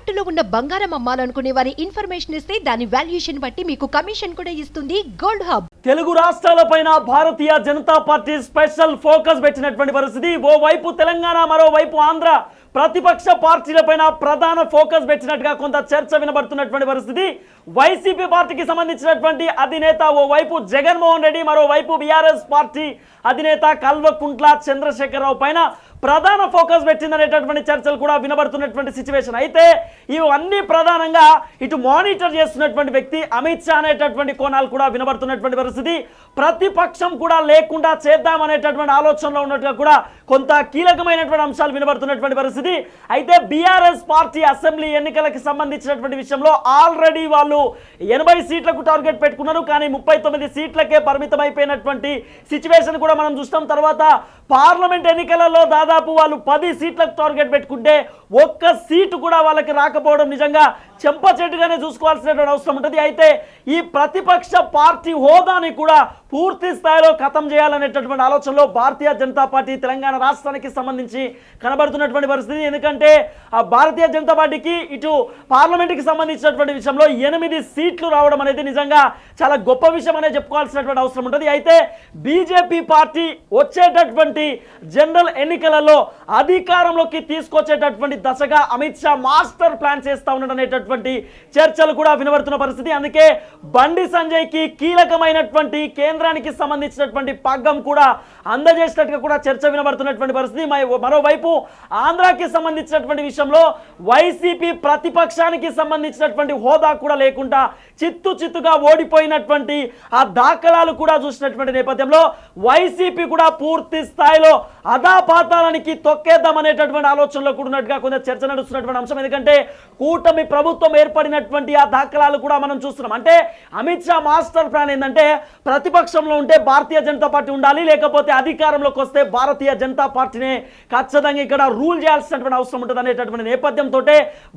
తాకట్టులో ఉన్న బంగారం అమ్మాలనుకునే వారి ఇన్ఫర్మేషన్ ఇస్తే దాని వాల్యుయేషన్ బట్టి మీకు కమిషన్ కూడా ఇస్తుంది గోల్డ్ హబ్. తెలుగు రాష్ట్రాలపైన భారతీయ జనతా పార్టీ స్పెషల్ ఫోకస్ పెట్టినటువంటి పరిస్థితి. ఓవైపు తెలంగాణ, మరోవైపు ఆంధ్ర ప్రతిపక్ష పార్టీలపైన ప్రధాన ఫోకస్ పెట్టినట్టుగా కొంత చర్చ వినబడుతున్నటువంటి పరిస్థితి. వైసీపీ పార్టీకి సంబంధించినటువంటి అధినేత ఓవైపు జగన్మోహన్ రెడ్డి, మరోవైపు బీఆర్ఎస్ పార్టీ అధినేత కల్వకుంట్ల చంద్రశేఖరరావు పైన ప్రధాన ఫోకస్ పెట్టిందనేటటువంటి చర్చలు కూడా వినబడుతున్నటువంటి సిచ్యువేషన్. అయితే ఇవన్నీ ప్రధానంగా ఇటు మానిటర్ చేస్తున్నటువంటి వ్యక్తి అమిత్ షా అనేటటువంటి కోణాలు కూడా వినబడుతున్నటువంటి పరిస్థితి. ప్రతిపక్షం కూడా లేకుండా చేద్దామనేటటువంటి ఆలోచనలో ఉన్నట్టుగా కూడా కొంత కీలకమైనటువంటి అంశాలు వినబడుతున్నటువంటి పరిస్థితి. అయితే బీఆర్ఎస్ పార్టీ అసెంబ్లీ ఎన్నికలకు సంబంధించినటువంటి విషయంలో ఆల్రెడీ వాళ్ళు 80 సీట్లకు టార్గెట్ పెట్టుకున్నారు. కానీ 39 సీట్లకే పరిమితం అయిపోయినటువంటి సిచ్యువేషన్ కూడా మనం చూస్తాం. తర్వాత పార్లమెంట్ ఎన్నికలలో దాదాపు వాళ్ళు 10 సీట్లకు టార్గెట్ పెట్టుకుంటే ఒక్క సీటు కూడా వాళ్ళకి రాకపోవడం నిజంగా చెంపచెట్టుగానే చూసుకోవాల్సినటువంటి అవసరం ఉంటుంది. అయితే ఈ ప్రతిపక్ష పార్టీ హోదాని కూడా పూర్తి స్థాయిలో ఖతం చేయాలనేటటువంటి ఆలోచనలో భారతీయ జనతా పార్టీ తెలంగాణ రాష్ట్రానికి సంబంధించి కనబడుతున్నటువంటి పరిస్థితి. ఎందుకంటే ఆ భారతీయ జనతా పార్టీకి ఇటు పార్లమెంట్కి సంబంధించినటువంటి విషయంలో 8 సీట్లు రావడం అనేది నిజంగా చాలా గొప్ప విషయం అనే చెప్పుకోవాల్సినటువంటి అవసరం ఉంటుంది. అయితే బీజేపీ పార్టీ వచ్చేటటువంటి జనరల్ ఎన్నికలలో అధికారంలోకి తీసుకొచ్చేటటువంటి దశగా అమిత్ షా మాస్టర్ ప్లాన్ చేస్తా ఉన్నాడు అనేటటువంటి చర్చలు కూడా వినబడుతున్న పరిస్థితి. అందుకే బండి సంజయ్కి కీలకమైనటువంటి కేంద్రానికి సంబంధించినటువంటి పగ్గం కూడా అందజేసినట్టుగా కూడా చర్చ వినబడుతున్నటువంటి పరిస్థితి. మరోవైపు ఆంధ్రాకి సంబంధించినటువంటి విషయంలో వైసీపీ ప్రతిపక్షానికి సంబంధించినటువంటి హోదా కూడా లేకుండా చిత్తుగా ఓడిపోయినటువంటి ఆ దాఖలాలు కూడా చూసినటువంటి నేపథ్యంలో వైసీపీ కూడా పూర్తి స్థాయిలో అధాపాతానికి తొక్కేద్దామనేటటువంటి ఆలోచనలో కూడా ఉన్నట్టుగా కొంత చర్చ నడుస్తున్నటువంటి అంశం. ఎందుకంటే కూటమి ప్రభుత్వం ఏర్పడినటువంటి ఆ దాఖలాలు కూడా మనం చూస్తున్నాం. అంటే అమిత్ షా మాస్టర్ ప్లాన్ ఏంటంటే ప్రతిపక్షంలో ఉంటే భారతీయ జనతా పార్టీ ఉండాలి, లేకపోతే అధికారంలోకి వస్తే భారతీయ జనతా పార్టీనే ఖచ్చితంగా ఇక్కడ రూల్ చేయాల్సినటువంటి అవసరం ఉంటుంది అనేటటువంటి నేపథ్యంతో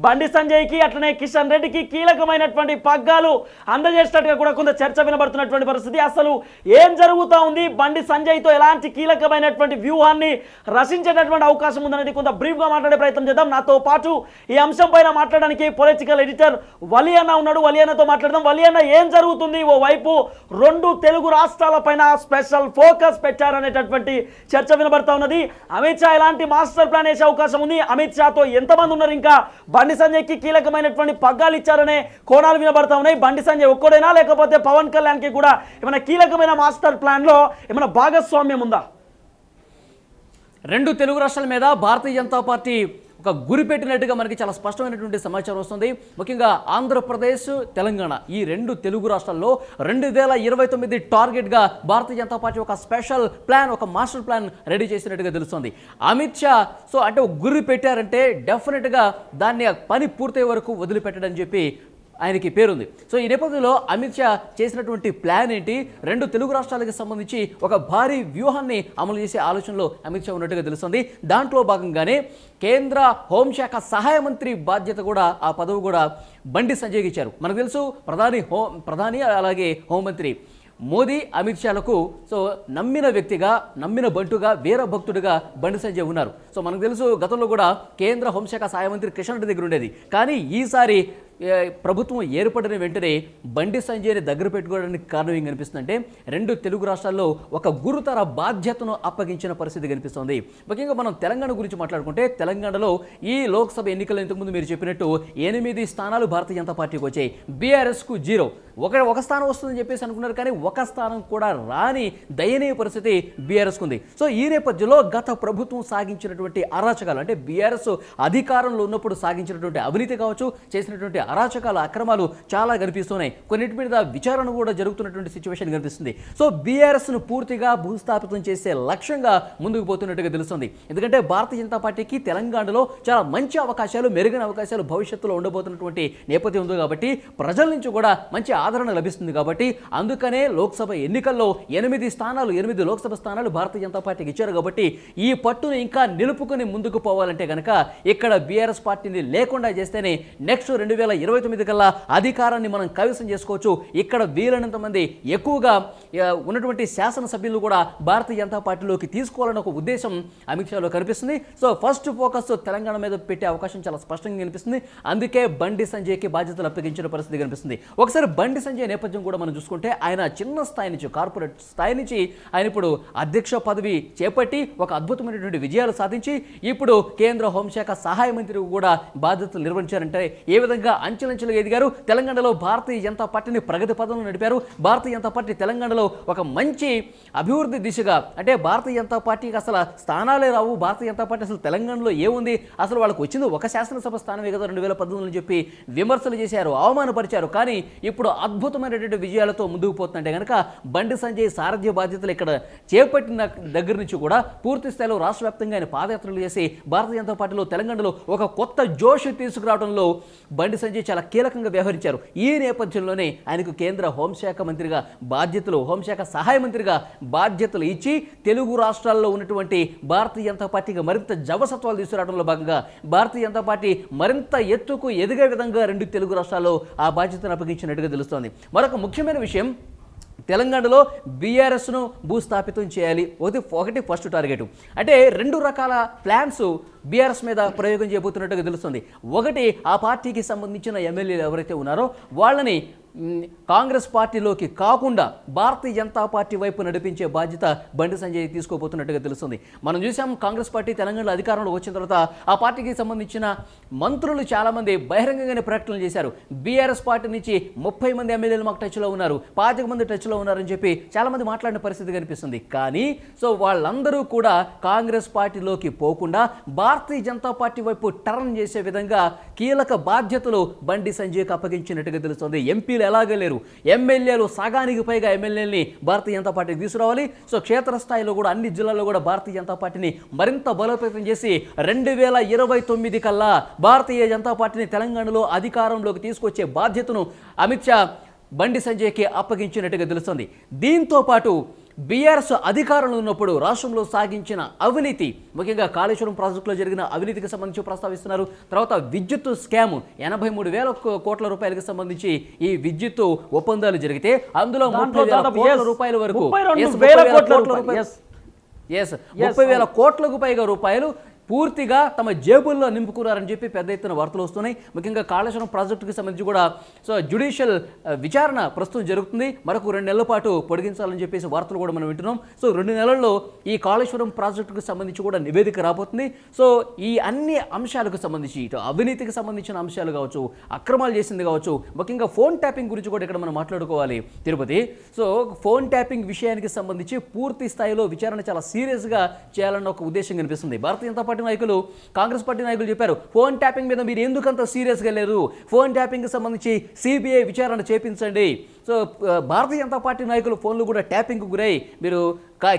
బండి సంజయ్కి అట్లనే కిషన్ రెడ్డికి కీలకమైనటువంటి పగ్గాలు అందజేసినట్టుగా కూడా కొంత చర్చ వినబడుతున్నటువంటి పరిస్థితి. అసలు ఏం జరుగుతూ ఉంది, బండి సంజయ్తో ఎలాంటి కీలకమైనటువంటి వ్యూహాన్ని రచించేటటువంటి అవకాశం ఉందనేది కొంత బ్రీఫ్గా మాట్లాడే ప్రయత్నం చేద్దాం. నాతో పాటు ఈ అంశం పైన మాట్లాడడానికి పొలిటికల్ ఎడిటర్ వలి అన్న ఉన్నాడు. వలి అన్నతో మాట్లాడదాం. వలి అన్న, ఏం జరుగుతుంది? ఓ వైపు 2 తెలుగు రాష్ట్రాల పైన స్పెషల్ ఫోకస్ పెట్టారనేటటువంటి చర్చ వినబడతా ఉన్నది. అమిత్ షా ఎలాంటి మాస్టర్ ప్లాన్ వేసే అవకాశం ఉంది? అమిత్ షాతో ఎంతమంది ఉన్నారు? ఇంకా బండి సంజయ్కి కీలకమైనటువంటి పగ్గాలు ఇచ్చారనే కోణాలు వినబడతా ఉన్నాయి. బండి సంజయ్ ఒక్కడైనా, లేకపోతే పవన్ కళ్యాణ్కి కూడా ఏమైనా కీలకమైన మాస్టర్ ప్లాన్ లో ఏమైనా భాగస్వామ్యం ఉందా? 2 తెలుగు రాష్ట్రాల మీద భారతీయ జనతా పార్టీ ఒక గురి పెట్టినట్టుగా మనకి చాలా స్పష్టమైనటువంటి సమాచారం వస్తుంది. ముఖ్యంగా ఆంధ్రప్రదేశ్, తెలంగాణ ఈ 2 తెలుగు రాష్ట్రాల్లో 2029 టార్గెట్గా భారతీయ జనతా పార్టీ ఒక స్పెషల్ ప్లాన్, ఒక మాస్టర్ ప్లాన్ రెడీ చేసినట్టుగా తెలుస్తుంది. అమిత్ షా అంటే ఒక గురి పెట్టారంటే డెఫినెట్గా దాన్ని పని పూర్తయ్యే వరకు వదిలిపెట్టడని చెప్పి ఆయనకి పేరుంది. సో ఈ నేపథ్యంలో అమిత్ షా చేసినటువంటి ప్లాన్ ఏంటి? 2 తెలుగు రాష్ట్రాలకు సంబంధించి ఒక భారీ వ్యూహాన్ని అమలు చేసే ఆలోచనలో అమిత్ షా ఉన్నట్టుగా తెలుస్తుంది. దాంట్లో భాగంగానే కేంద్ర హోంశాఖ సహాయ మంత్రి బాధ్యత కూడా, ఆ పదవి కూడా బండి సంజయ్కి ఇచ్చారు. మనకు తెలుసు ప్రధాని అలాగే హోంమంత్రి మోదీ అమిత్ షాలకు నమ్మిన వ్యక్తిగా, నమ్మిన బంటుగా, వీర భక్తుడిగా బండి సంజయ్ ఉన్నారు. సో మనకు తెలుసు గతంలో కూడా కేంద్ర హోంశాఖ సహాయ మంత్రి కిషన్ రెడ్డి దగ్గర ఉండేది. కానీ ఈసారి ప్రభుత్వం ఏర్పడిన వెంటనే బండి సంజయ్ని దగ్గర పెట్టుకోవడానికి కారణం ఏం కనిపిస్తుందంటే 2 తెలుగు రాష్ట్రాల్లో ఒక గురుతర బాధ్యతను అప్పగించిన పరిస్థితి కనిపిస్తుంది. ముఖ్యంగా మనం తెలంగాణ గురించి మాట్లాడుకుంటే తెలంగాణలో ఈ లోక్సభ ఎన్నికలు ఇంతకుముందు మీరు చెప్పినట్టు 8 స్థానాలు భారతీయ జనతా పార్టీకి వచ్చాయి. బీఆర్ఎస్కు 0, ఒక స్థానం వస్తుందని చెప్పేసి అనుకున్నారు. కానీ ఒక స్థానం కూడా రాని దయనీయ పరిస్థితి బీఆర్ఎస్కు ఉంది. సో ఈ నేపథ్యంలో గత ప్రభుత్వం సాగించినటువంటి అరాచకాలు, అంటే బీఆర్ఎస్ అధికారంలో ఉన్నప్పుడు సాగించినటువంటి అవినీతి కావచ్చు, చేసినటువంటి అరాచకాల అక్రమాలు చాలా కనిపిస్తున్నాయి. కొన్నిటి మీద విచారణ కూడా జరుగుతున్నటువంటి సిచ్యువేషన్ కనిపిస్తుంది. సో బీఆర్ఎస్ను పూర్తిగా భూస్థాపితం చేసే లక్ష్యంగా ముందుకు పోతున్నట్టుగా తెలుస్తుంది. ఎందుకంటే భారతీయ జనతా పార్టీకి తెలంగాణలో చాలా మంచి అవకాశాలు, మెరుగైన అవకాశాలు భవిష్యత్తులో ఉండబోతున్నటువంటి నేపథ్యం ఉంది. కాబట్టి ప్రజల నుంచి కూడా మంచి ఆదరణ లభిస్తుంది కాబట్టి అందుకనే లోక్సభ ఎన్నికల్లో 8 లోక్సభ స్థానాలు భారతీయ జనతా పార్టీకి ఇచ్చారు కాబట్టి ఈ పట్టును ఇంకా నిలుపుకొని ముందుకు పోవాలంటే కనుక ఇక్కడ బీఆర్ఎస్ పార్టీని లేకుండా చేస్తేనే నెక్స్ట్ 2029 కల్లా అధికారాన్ని మనం కైవసం చేసుకోవచ్చు. ఇక్కడ వీలైనంత మంది ఎక్కువగా ఉన్నటువంటి శాసనసభ్యులు కూడా భారతీయ జనతా పార్టీలోకి తీసుకోవాలని ఒక ఉద్దేశం అమిత్ షాలో కనిపిస్తుంది. సో ఫస్ట్ ఫోకస్ తెలంగాణ మీద పెట్టే అవకాశం చాలా స్పష్టంగా కనిపిస్తుంది. అందుకే బండి సంజయ్కి బాధ్యతలు అప్పగించిన పరిస్థితి కనిపిస్తుంది. ఒకసారి బండి సంజయ్ నేపథ్యం కూడా మనం చూసుకుంటే ఆయన చిన్న స్థాయి నుంచి కార్పొరేట్ స్థాయి నుంచి ఆయన ఇప్పుడు అధ్యక్ష పదవి చేపట్టి ఒక అద్భుతమైనటువంటి విజయాలు సాధించి ఇప్పుడు కేంద్ర హోంశాఖ సహాయ మంత్రి కూడా బాధ్యతలు నిర్వహించారంటే ఏ విధంగా అంచెలంచెలుగా ఎదిగారు. తెలంగాణలో భారతీయ జనతా పార్టీని ప్రగతి పదంలో నడిపారు. భారతీయ జనతా పార్టీ తెలంగాణలో ఒక మంచి అభివృద్ధి దిశగా అంటే భారతీయ జనతా పార్టీకి అసలు స్థానాలే రావు, భారతీయ జనతా పార్టీ అసలు తెలంగాణలో ఏముంది, అసలు వాళ్ళకు వచ్చింది ఒక శాసనసభ స్థానమే కదా 2019 అని చెప్పి విమర్శలు చేశారు, అవమానపరిచారు. కానీ ఇప్పుడు అద్భుతమైనటువంటి విజయాలతో ముందుకు పోతుంటే కనుక బండి సంజయ్ సారథ్య బాధ్యతలు ఇక్కడ చేపట్టిన దగ్గర నుంచి కూడా పూర్తి స్థాయిలో రాష్ట్ర వ్యాప్తంగా ఆయన పాదయాత్రలు చేసి భారతీయ జనతా పార్టీలో తెలంగాణలో ఒక కొత్త జోష్ తీసుకురావడంలో బండి సంజయ్ చాలా కీలకంగా వ్యవహరించారు. ఈ నేపథ్యంలోనే ఆయనకు కేంద్ర హోంశాఖ మంత్రిగా బాధ్యతలు, హోంశాఖ సహాయ మంత్రిగా బాధ్యతలు ఇచ్చి తెలుగు రాష్ట్రాల్లో ఉన్నటువంటి భారతీయ జనతా పార్టీకి మరింత జవసత్వాలు తీసుకురావడంలో భాగంగా భారతీయ జనతా పార్టీ మరింత ఎత్తుకు ఎదిగే విధంగా 2 తెలుగు రాష్ట్రాల్లో ఆ బాధ్యతను అప్పగించినట్టుగా తెలుస్తోంది. మరొక ముఖ్యమైన విషయం, తెలంగాణలో బీఆర్ఎస్ను భూస్థాపితం చేయాలి. ఒకటి ఫస్ట్ టార్గెట్. అంటే 2 రకాల ప్లాన్స్ బీఆర్ఎస్ మీద ప్రయోగం చేయబోతున్నట్టుగా తెలుస్తుంది. ఒకటి, ఆ పార్టీకి సంబంధించిన ఎమ్మెల్యేలు ఎవరైతే ఉన్నారో వాళ్ళని కాంగ్రెస్ పార్టీలోకి కాకుండా భారతీయ జనతా పార్టీ వైపు నడిపించే బాధ్యత బండి సంజయ్ తీసుకోబోతున్నట్టుగా తెలుస్తుంది. మనం చూసాం కాంగ్రెస్ పార్టీ తెలంగాణలో అధికారంలో వచ్చిన తర్వాత ఆ పార్టీకి సంబంధించిన మంత్రులు చాలామంది బహిరంగంగానే ప్రకటనలు చేశారు. బీఆర్ఎస్ పార్టీ నుంచి 30 మంది ఎమ్మెల్యేలు మాకు టచ్లో ఉన్నారు, 25 మంది టచ్లో ఉన్నారని చెప్పి చాలామంది మాట్లాడిన పరిస్థితి కనిపిస్తుంది. కానీ సో వాళ్ళందరూ కూడా కాంగ్రెస్ పార్టీలోకి పోకుండా భారతీయ జనతా పార్టీ వైపు టర్న్ చేసే విధంగా కీలక బాధ్యతలు బండి సంజయ్కి అప్పగించినట్టుగా తెలుస్తుంది. ఎంపీలు ఎలాగే లేరు, ఎమ్మెల్యేలు సగానికి పైగా ఎమ్మెల్యేలని భారతీయ జనతా పార్టీకి తీసుకురావాలి. సో క్షేత్రస్థాయిలో కూడా అన్ని జిల్లాల్లో కూడా భారతీయ జనతా పార్టీని మరింత బలోపేతం చేసి 2029 కల్లా భారతీయ జనతా పార్టీని తెలంగాణలో అధికారంలోకి తీసుకొచ్చే బాధ్యతను అమిత్ షా బండి సంజయ్కి అప్పగించినట్టుగా తెలుస్తుంది. దీంతో పాటు బీఆర్ఎస్ అధికారంలో ఉన్నప్పుడు రాష్ట్రంలో సాగించిన అవినీతి, ముఖ్యంగా కాళేశ్వరం ప్రాజెక్టులో జరిగిన అవినీతికి సంబంధించి ప్రస్తావిస్తున్నారు. తర్వాత విద్యుత్ స్కామ్ 83,000 కోట్ల రూపాయలకు సంబంధించి ఈ విద్యుత్ ఒప్పందాలు జరిగితే అందులో 30,000 కోట్ల రూపాయల వరకు 30,000 కోట్లకు పైగా రూపాయలు పూర్తిగా తమ జేబుల్లో నింపుకున్నారని చెప్పి పెద్ద ఎత్తున వార్తలు వస్తున్నాయి. ముఖ్యంగా కాళేశ్వరం ప్రాజెక్టుకి సంబంధించి కూడా సో జ్యుడిషియల్ విచారణ ప్రస్తుతం జరుగుతుంది. మరొక 2 నెలల పాటు పొడిగించాలని చెప్పేసి వార్తలు కూడా మనం వింటున్నాం. సో 2 నెలల్లో ఈ కాళేశ్వరం ప్రాజెక్టుకు సంబంధించి కూడా నివేదిక రాబోతుంది. సో ఈ అన్ని అంశాలకు సంబంధించి ఇటు అవినీతికి సంబంధించిన అంశాలు కావచ్చు, అక్రమాలు చేసింది కావచ్చు, ముఖ్యంగా ఫోన్ ట్యాపింగ్ గురించి కూడా ఇక్కడ మనం మాట్లాడుకోవాలి తిరుపతి. సో ఫోన్ ట్యాపింగ్ విషయానికి సంబంధించి పూర్తి స్థాయిలో విచారణ చాలా సీరియస్గా చేయాలన్న ఒక ఉద్దేశం కనిపిస్తుంది. భారతీయ జనతా పార్టీ నాయకులు, కాంగ్రెస్ పార్టీ నాయకులు చెప్పారు, ఫోన్ ట్యాపింగ్ మీద మీరు ఎందుకంత సీరియస్గా లేరు, ఫోన్ ట్యాపింగ్కి సంబంధించి సిబిఐ విచారణ చేపించండి. సో భారతీయ జనతా పార్టీ నాయకులు ఫోన్లు కూడా ట్యాపింగ్కు గురై మీరు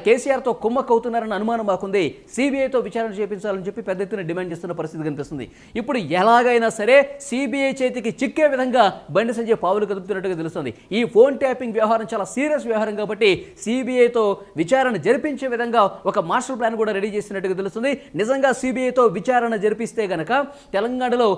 కేసీఆర్తో కుమ్మక్కు అవుతున్నారన్న అనుమానం మాకుంది, సిబిఐతో విచారణ చేపించాలని చెప్పి పెద్ద ఎత్తున డిమాండ్ చేస్తున్న పరిస్థితి కనిపిస్తుంది. ఇప్పుడు ఎలాగైనా సరే సిబిఐ చేతికి చిక్కే విధంగా బండి సంజయ్ పావులు కదుపుతున్నట్టుగా తెలుస్తుంది. ఈ ఫోన్ ట్యాపింగ్ వ్యవహారం చాలా సీరియస్ వ్యవహారం కాబట్టి సిబిఐతో విచారణ జరిపించే విధంగా ఒక మాస్టర్ ప్లాన్ కూడా రెడీ చేసినట్టుగా తెలుస్తుంది. నిజంగా సిబిఐతో విచారణ జరిపిస్తే గనక తెలంగాణలో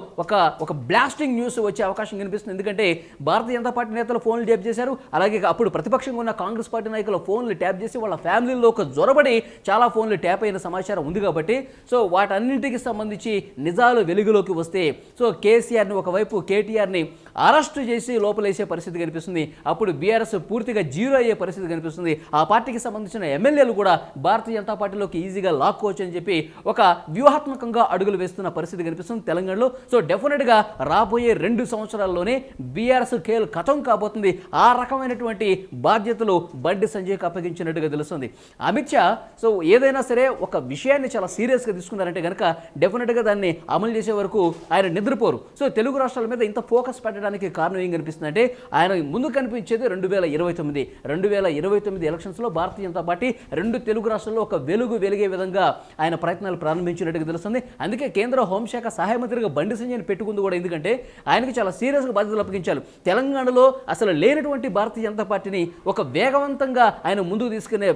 ఒక బ్లాస్టింగ్ న్యూస్ వచ్చే అవకాశం కనిపిస్తుంది. ఎందుకంటే భారతీయ జనతా పార్టీ నేతలు ఫోన్లు ట్యాప్ చేశారు, అలాగే అప్పుడు ప్రతిపక్షంగా ఉన్న కాంగ్రెస్ పార్టీ నాయకులు ఫోన్లు ట్యాప్ చేసి వాళ్ళ ఫ్యామిలీలో ఒక జొరబడి చాలా ఫోన్లు ట్యాప్ అయిన సమాచారం ఉంది కాబట్టి సో వాటన్నింటికి సంబంధించి నిజాలు వెలుగులోకి వస్తే సో కేసీఆర్ని ఒకవైపు కేటీఆర్ని అరెస్టు చేసి లోపలేసే పరిస్థితి కనిపిస్తుంది. అప్పుడు బీఆర్ఎస్ పూర్తిగా జీరో అయ్యే పరిస్థితి కనిపిస్తుంది. ఆ పార్టీకి సంబంధించిన ఎమ్మెల్యేలు కూడా భారతీయ జనతా పార్టీలోకి ఈజీగా లాక్కోవచ్చు అని చెప్పి ఒక వ్యూహాత్మకంగా అడుగులు వేస్తున్న పరిస్థితి కనిపిస్తుంది తెలంగాణలో. సో డెఫినెట్గా రాబోయే 2 సంవత్సరాల్లోనే బీఆర్ఎస్ ఖేల్ ఖతం కాబోతుంది. ఆ రకమైనటువంటి బాధ్యతలు బండి సంజయ్కి అప్పగించినట్టుగా తెలుస్తుంది. అమిత్ షా సో ఏదైనా సరే ఒక విషయాన్ని చాలా సీరియస్గా తీసుకున్నారంటే కనుక డెఫినెట్గా దాన్ని అమలు చేసే వరకు ఆయన నిద్రపోరు. సో తెలుగు రాష్ట్రాల మీద ఇంత ఫోకస్ పెట్టడానికి పెట్టడానికి కారణం ఏం కనిపిస్తుంది అంటే ఆయన ముందు కనిపించేది 2029 ఎలక్షన్స్లో భారతీయ జనతా పార్టీ రెండు తెలుగు రాష్ట్రాల్లో ఒక వెలిగే విధంగా ఆయన ప్రయత్నాలు ప్రారంభించినట్టుగా తెలుస్తుంది. అందుకే కేంద్ర హోంశాఖ సహాయ మంత్రిగా బండి సంజయ్ని పెట్టుకుంది కూడా, ఎందుకంటే ఆయనకి చాలా సీరియస్గా బాధ్యతలు అప్పగించాలి. తెలంగాణలో అసలు లేనటువంటి భారతీయ జనతా పార్టీని ఒక వేగవంతంగా ఆయన ముందుకు తీసుకునే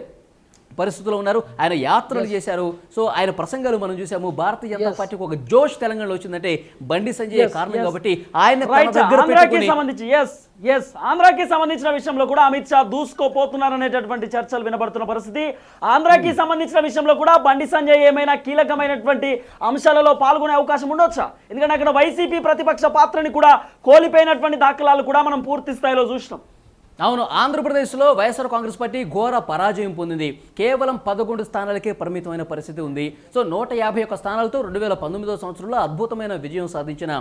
పరిస్థితుల్లో ఉన్నారు. ఆయన యాత్రలు చేశారు. సో ఆయన ప్రసంగాలు మనం చూసాము. భారతీయ జనతా పార్టీకి ఒక జోష్ తెలంగాణలో వచ్చిందంటే బండి సంజయ్ కారణం కాబట్టి ఆయన ఆంధ్రాకి సంబంధించిన విషయంలో కూడా అమిత్ షా దూసుకోపోతున్నారనేటటువంటి చర్చలు వినబడుతున్న పరిస్థితి. ఆంధ్రాకి సంబంధించిన విషయంలో కూడా బండి సంజయ్ ఏమైనా కీలకమైనటువంటి అంశాలలో పాల్గొనే అవకాశం ఉండొచ్చా? ఎందుకంటే అక్కడ వైసీపీ ప్రతిపక్ష పాత్రని కూడా కోల్పోయినటువంటి దాఖలాలు కూడా మనం పూర్తి స్థాయిలో చూసినాం. అవును, ఆంధ్రప్రదేశ్లో వైఎస్ఆర్ కాంగ్రెస్ పార్టీ ఘోర పరాజయం పొందింది. కేవలం 11 స్థానాలకే పరిమితమైన పరిస్థితి ఉంది. సో 151 స్థానాలతో 2019వ సంవత్సరంలో అద్భుతమైన విజయం సాధించిన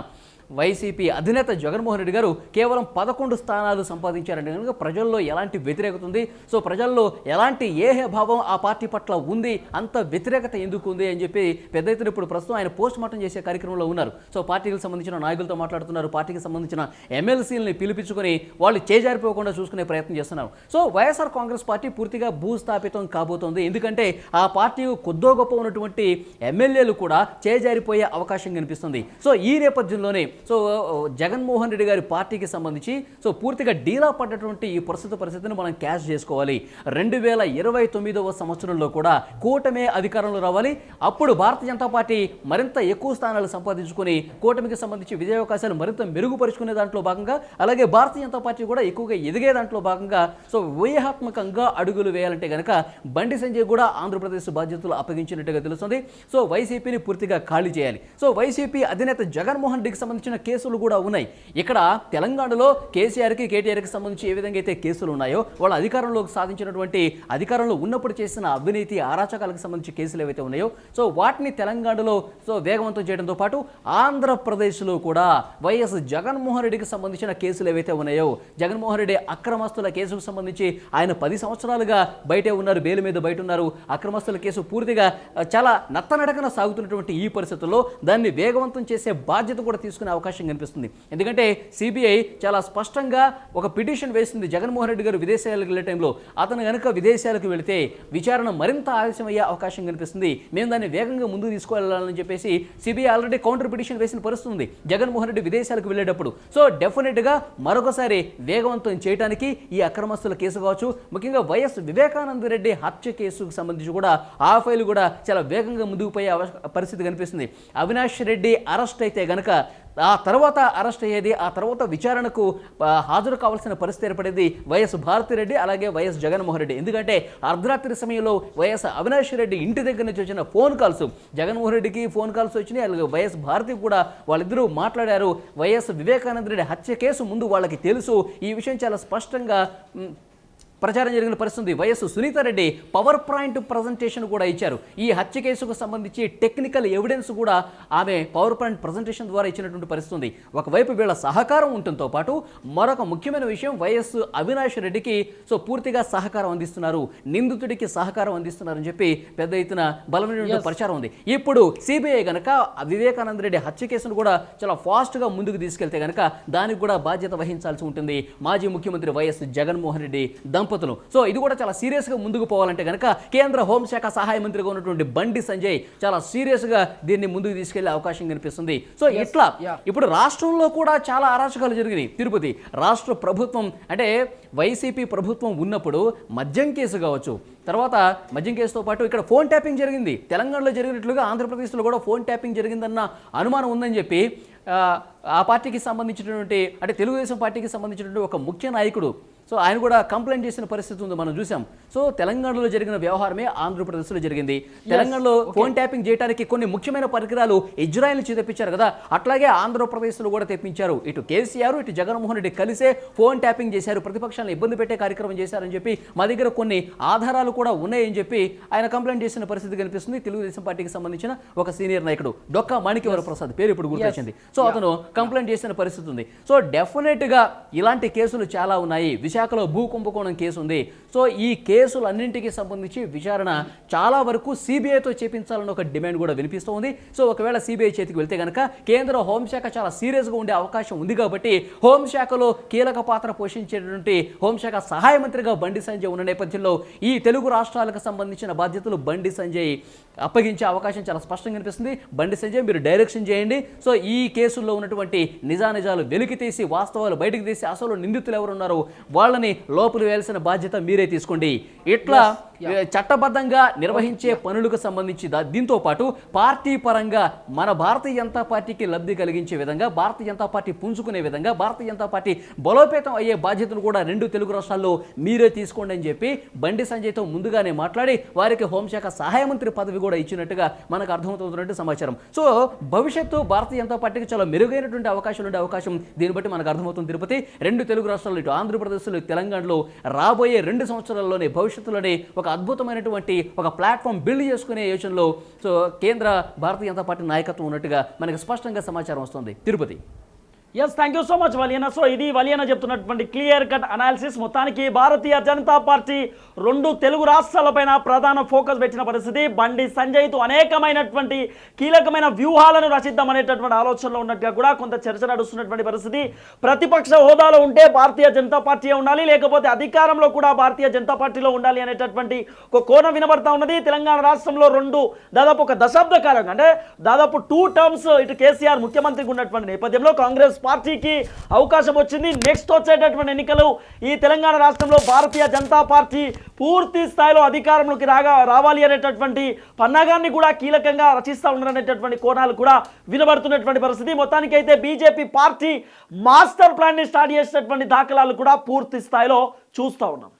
వైసీపీ అధినేత జగన్మోహన్ రెడ్డి గారు కేవలం 11 స్థానాలు సంపాదించారంటే కనుక ప్రజల్లో ఎలాంటి వ్యతిరేకత ఉంది, సో ప్రజల్లో ఎలాంటి భావం ఆ పార్టీ పట్ల ఉంది, అంత వ్యతిరేకత ఎందుకు ఉంది అని చెప్పి పెద్ద ఎత్తున ఇప్పుడు ప్రస్తుతం ఆయన పోస్ట్ మార్టం చేసే కార్యక్రమంలో ఉన్నారు. సో పార్టీకి సంబంధించిన నాయకులతో మాట్లాడుతున్నారు. పార్టీకి సంబంధించిన ఎమ్మెల్సీలని పిలిపించుకొని వాళ్ళు చేజారిపోకుండా చూసుకునే ప్రయత్నం చేస్తున్నారు. సో వైఎస్ఆర్ కాంగ్రెస్ పార్టీ పూర్తిగా భూస్థాపితం కాబోతోంది. ఎందుకంటే ఆ పార్టీ కొద్దో గొప్ప ఉన్నటువంటి ఎమ్మెల్యేలు కూడా చేజారిపోయే అవకాశం కనిపిస్తుంది. సో ఈ నేపథ్యంలోనే సో జగన్మోహన్ రెడ్డి గారి పార్టీకి సంబంధించి సో పూర్తిగా డీలా పడ్డటువంటి ఈ పరిస్థితిని మనం క్యాష్ చేసుకోవాలి. 2029వ సంవత్సరంలో కూడా కూటమే అధికారంలో రావాలి. అప్పుడు భారతీయ జనతా పార్టీ మరింత ఎక్కువ స్థానాలు సంపాదించుకొని కూటమికి సంబంధించి విజయావకాశాలు మరింత మెరుగుపరుచుకునే దాంట్లో భాగంగా, అలాగే భారతీయ జనతా పార్టీ కూడా ఎక్కువగా ఎదిగే దాంట్లో భాగంగా సో వ్యూహాత్మకంగా అడుగులు వేయాలంటే కనుక బండి సంజయ్ కూడా ఆంధ్రప్రదేశ్ బాధ్యతలు అప్పగించినట్టుగా తెలుస్తుంది. సో వైసీపీని పూర్తిగా ఖాళీ చేయాలి. సో వైసీపీ అధినేత జగన్మోహన్ రెడ్డికి సంబంధించిన కేసులు కూడా ఉన్నాయి. ఇక్కడ తెలంగాణలో కేసీఆర్కి కేటీఆర్కి సంబంధించి ఏ విధంగా అయితే కేసులు ఉన్నాయో, వాళ్ళ అధికారంలో ఉన్నప్పుడు చేసిన అవినీతి అరాచకాలకు సంబంధించి కేసులు ఏవైతే ఉన్నాయో సో వాటిని తెలంగాణలో సో వేగవంతం చేయడంతో పాటు ఆంధ్రప్రదేశ్లో కూడా వైఎస్ జగన్మోహన్ రెడ్డికి సంబంధించిన కేసులు ఏవైతే ఉన్నాయో, జగన్మోహన్ రెడ్డి అక్రమస్తుల కేసుకు సంబంధించి ఆయన 10 సంవత్సరాలుగా బయటే ఉన్నారు, బెయిల్ మీద బయట ఉన్నారు. అక్రమస్తుల కేసు పూర్తిగా చాలా నత్తనడకన సాగుతున్నటువంటి ఈ పరిస్థితుల్లో దాన్ని వేగవంతం చేసే బాధ్యత కూడా తీసుకునే అవకాశం కనిపిస్తుంది. ఎందుకంటే సిబిఐ చాలా స్పష్టంగా ఒక పిటిషన్ వేసింది. జగన్మోహన్ రెడ్డి గారు విదేశాలకు వెళ్ళే టైంలో అతను కనుక విదేశాలకు వెళితే విచారణ మరింత ఆలస్యం అయ్యే అవకాశం కనిపిస్తుంది, మేము దాన్ని వేగంగా ముందుకు తీసుకువెళ్ళాలని చెప్పేసి సిబిఐ ఆల్రెడీ కౌంటర్ పిటిషన్ వేసిన పరిస్థితి ఉంది జగన్మోహన్ రెడ్డి విదేశాలకు వెళ్ళేటప్పుడు. సో డెఫినెట్గా మరొకసారి వేగవంతం చేయడానికి ఈ అక్రమస్తుల కేసు కావచ్చు, ముఖ్యంగా వైఎస్ వివేకానంద రెడ్డి హత్య కేసుకు సంబంధించి కూడా ఆ ఫైల్ కూడా చాలా వేగంగా ముందుకు పోయే పరిస్థితి కనిపిస్తుంది. అవినాష్ రెడ్డి అరెస్ట్ అయితే గనక ఆ తర్వాత అరెస్ట్ అయ్యేది, ఆ తర్వాత విచారణకు హాజరు కావాల్సిన పరిస్థితి ఏర్పడేది వైఎస్ భారతిరెడ్డి అలాగే వైఎస్ జగన్మోహన్ రెడ్డి. ఎందుకంటే అర్ధరాత్రి సమయంలో వైఎస్ అవినాష్ రెడ్డి ఇంటి దగ్గర నుంచి వచ్చిన ఫోన్ కాల్స్, జగన్మోహన్ రెడ్డికి ఫోన్ కాల్స్ వచ్చినాయి, అలాగే వైఎస్ భారతికి కూడా వాళ్ళిద్దరూ మాట్లాడారు. వైఎస్ వివేకానంద రెడ్డి హత్య కేసు ముందు వాళ్ళకి తెలుసు. ఈ విషయం చాలా స్పష్టంగా ప్రచారం జరిగిన పరిస్థితి. YS Sunitha Reddy power point presentation కూడా ఇచ్చారు. ఈ హత్య కేసుకు సంబంధించి టెక్నికల్ ఎవిడెన్స్ కూడా ఆమె పవర్ పాయింట్ ప్రజెంటేషన్ ద్వారా ఇచ్చినటువంటి పరిస్థితి. ఒకవైపు వీళ్ళ సహకారం ఉండటంతో పాటు మరొక ముఖ్యమైన విషయం వైఎస్ అవినాష్ రెడ్డికి సో పూర్తిగా సహకారం అందిస్తున్నారు, నిందితుడికి సహకారం అందిస్తున్నారని చెప్పి పెద్ద ఎత్తున బలమైన ప్రచారం ఉంది. ఇప్పుడు సిబిఐ గనక వివేకానంద రెడ్డి హత్య కేసును కూడా చాలా ఫాస్ట్గా ముందుకు తీసుకెళ్తే గనక దానికి కూడా బాధ్యత వహించాల్సి ఉంటుంది మాజీ ముఖ్యమంత్రి వైఎస్ జగన్మోహన్ రెడ్డి దంపతులు. సో ఇది కూడా చాలా సీరియస్గా ముందుకు పోవాలంటే కనుక కేంద్ర హోంశాఖ సహాయ మంత్రిగా ఉన్నటువంటి బండి సంజయ్ చాలా సీరియస్గా దీన్ని ముందుకు తీసుకెళ్లే అవకాశం కనిపిస్తుంది. సో ఇట్లా ఇప్పుడు రాష్ట్రంలో కూడా చాలా అరాచకాలు జరిగినాయి. తిరుపతి రాష్ట్ర ప్రభుత్వం అంటే వైసీపీ ప్రభుత్వం ఉన్నప్పుడు మద్యం కేసు కావచ్చు, తర్వాత మద్యం కేసుతో పాటు ఇక్కడ ఫోన్ ట్యాపింగ్ జరిగింది. తెలంగాణలో జరిగినట్లుగా ఆంధ్రప్రదేశ్లో కూడా ఫోన్ ట్యాపింగ్ జరిగిందన్న అనుమానం ఉందని చెప్పి ఆ పార్టీకి సంబంధించినటువంటి అంటే తెలుగుదేశం పార్టీకి సంబంధించినటువంటి ఒక ముఖ్య నాయకుడు సో ఆయన కూడా కంప్లైంట్ చేసిన పరిస్థితి ఉంది, మనం చూసాం. సో తెలంగాణలో జరిగిన వ్యవహారమే ఆంధ్రప్రదేశ్లో జరిగింది. తెలంగాణలో ఫోన్ ట్యాపింగ్ చేయడానికి కొన్ని ముఖ్యమైన పరికరాలు ఇజ్రాయెల్ నుంచి తెప్పించారు కదా, అట్లాగే ఆంధ్రప్రదేశ్లో కూడా తెప్పించారు. ఇటు కేసీఆర్ ఇటు జగన్మోహన్ రెడ్డి కలిసే ఫోన్ ట్యాపింగ్ చేశారు, ప్రతిపక్షాలను ఇబ్బంది పెట్టే కార్యక్రమం చేశారని చెప్పి మా దగ్గర కొన్ని ఆధారాలు కూడా ఉన్నాయని చెప్పి ఆయన కంప్లైంట్ చేసిన పరిస్థితి కనిపిస్తుంది. తెలుగుదేశం పార్టీకి సంబంధించిన ఒక సీనియర్ నాయకుడు డొక్కా మాణిక్యవర ప్రసాద్ పేరు ఇప్పుడు గుర్తొచ్చింది. సో అతను కంప్లైంట్ చేసిన పరిస్థితి ఉంది. సో డెఫినెట్గా ఇలాంటి కేసులు చాలా ఉన్నాయి. విశాఖలో భూ కుంభకోణం కేసు ఉంది. సో ఈ కేసులన్నింటికి సంబంధించి విచారణ చాలా వరకు సిబిఐతో చేపించాలని ఒక డిమాండ్ కూడా వినిపిస్తూ ఉంది. సో ఒకవేళ సిబిఐ చేతికి వెళ్తే కనుక కేంద్ర హోంశాఖ చాలా సీరియస్గా ఉండే అవకాశం ఉంది. కాబట్టి హోంశాఖలో కీలక పాత్ర పోషించేటువంటి హోంశాఖ సహాయ మంత్రిగా బండి సంజయ్ ఉన్న నేపథ్యంలో ఈ తెలుగు రాష్ట్రాలకు సంబంధించిన బాధ్యతలు బండి సంజయ్ అప్పగించే అవకాశం చాలా స్పష్టంగా కనిపిస్తుంది. బండి సంజయ్ మీరు డైరెక్షన్ చేయండి. సో ఈ కేసుల్లో ఉన్నటువంటి నిజానిజాలు వెలికి తీసి వాస్తవాలు బయటకు తీసి అసలు నిందితులు ఎవరు ఉన్నారో వాళ్ళని లోపలి వేయాల్సిన బాధ్యత మీరే తీసుకోండి. ఇట్లా చట్టబద్ధంగా నిర్వహించే పనులకు సంబంధించి దీంతో పాటు పార్టీ పరంగా మన భారతీయ జనతా పార్టీకి లబ్ధి కలిగించే విధంగా, భారతీయ జనతా పార్టీ పుంజుకునే విధంగా, భారతీయ జనతా పార్టీ బలోపేతం అయ్యే బాధ్యతలు కూడా రెండు తెలుగు రాష్ట్రాల్లో మీరే తీసుకోండి అని చెప్పి బండి సంజయ్తో ముందుగానే మాట్లాడి వారికి హోంశాఖ సహాయ మంత్రి పదవి కూడా ఇచ్చినట్టుగా మనకు అర్థమవుతున్నటువంటి సమాచారం. సో భవిష్యత్తు భారతీయ జనతా పార్టీకి చాలా మెరుగైనటువంటి అవకాశాలు ఉండే అవకాశం దీన్ని బట్టి మనకు అర్థమవుతుంది. తిరుపతి రెండు తెలుగు రాష్ట్రాల్లో ఇటు ఆంధ్రప్రదేశ్లో తెలంగాణలో రాబోయే 2 సంవత్సరాల్లోనే భవిష్యత్తులోనే ఒక అద్భుతమైనటువంటి ఒక ప్లాట్ఫామ్ బిల్డ్ చేసుకునే యోచనలో సో కేంద్ర భారతీయ జనతా పార్టీ నాయకత్వం ఉన్నట్టుగా మనకు స్పష్టంగా సమాచారం వస్తుంది. Tirupati. Yes, thank you so much Valiyana. So ఇది వలియనా చెప్తున్నటువంటి క్లియర్ కట్ అనాలిసిస్. మొత్తానికి భారతీయ జనతా పార్టీ 2 తెలుగు రాష్ట్రాలపైన ప్రధాన ఫోకస్ పెట్టిన పరిస్థితి. బండి సంజయ్తో అనేకమైనటువంటి కీలకమైన వ్యూహాలను రచిద్దామనేటటువంటి ఆలోచనలో ఉన్నట్టుగా కూడా కొంత చర్చ నడుస్తున్నటువంటి పరిస్థితి. ప్రతిపక్ష హోదాలో ఉంటే భారతీయ జనతా పార్టీ ఉండాలి, లేకపోతే అధికారంలో కూడా భారతీయ జనతా పార్టీలో ఉండాలి అనేటటువంటి ఒక కోణం వినబడతా ఉన్నది. తెలంగాణ రాష్ట్రంలో దాదాపు ఒక దశాబ్ద కాలంగా అంటే దాదాపు 2 టర్మ్స్ ఇటు కేసీఆర్ ముఖ్యమంత్రిగా ఉన్నటువంటి నేపథ్యంలో కాంగ్రెస్ పార్టీకి అవకాశం వచ్చింది. నెక్స్ట్ వచ్చేటటువంటి ఎన్నికలు ఈ తెలంగాణ రాష్ట్రంలో భారతీయ జనతా పార్టీ పూర్తి స్థాయిలో అధికారంలోకి రావాలి అనేటటువంటి పన్నాగాన్ని కూడా కీలకంగా రచిస్తూ ఉన్నారనేటటువంటి కోణాలు కూడా వినబడుతున్నటువంటి పరిస్థితి. మొత్తానికి అయితే బీజేపీ పార్టీ మాస్టర్ ప్లాన్ ని స్టార్ట్ చేసినటువంటి దాఖలాలు కూడా పూర్తి స్థాయిలో చూస్తూ ఉన్నాం.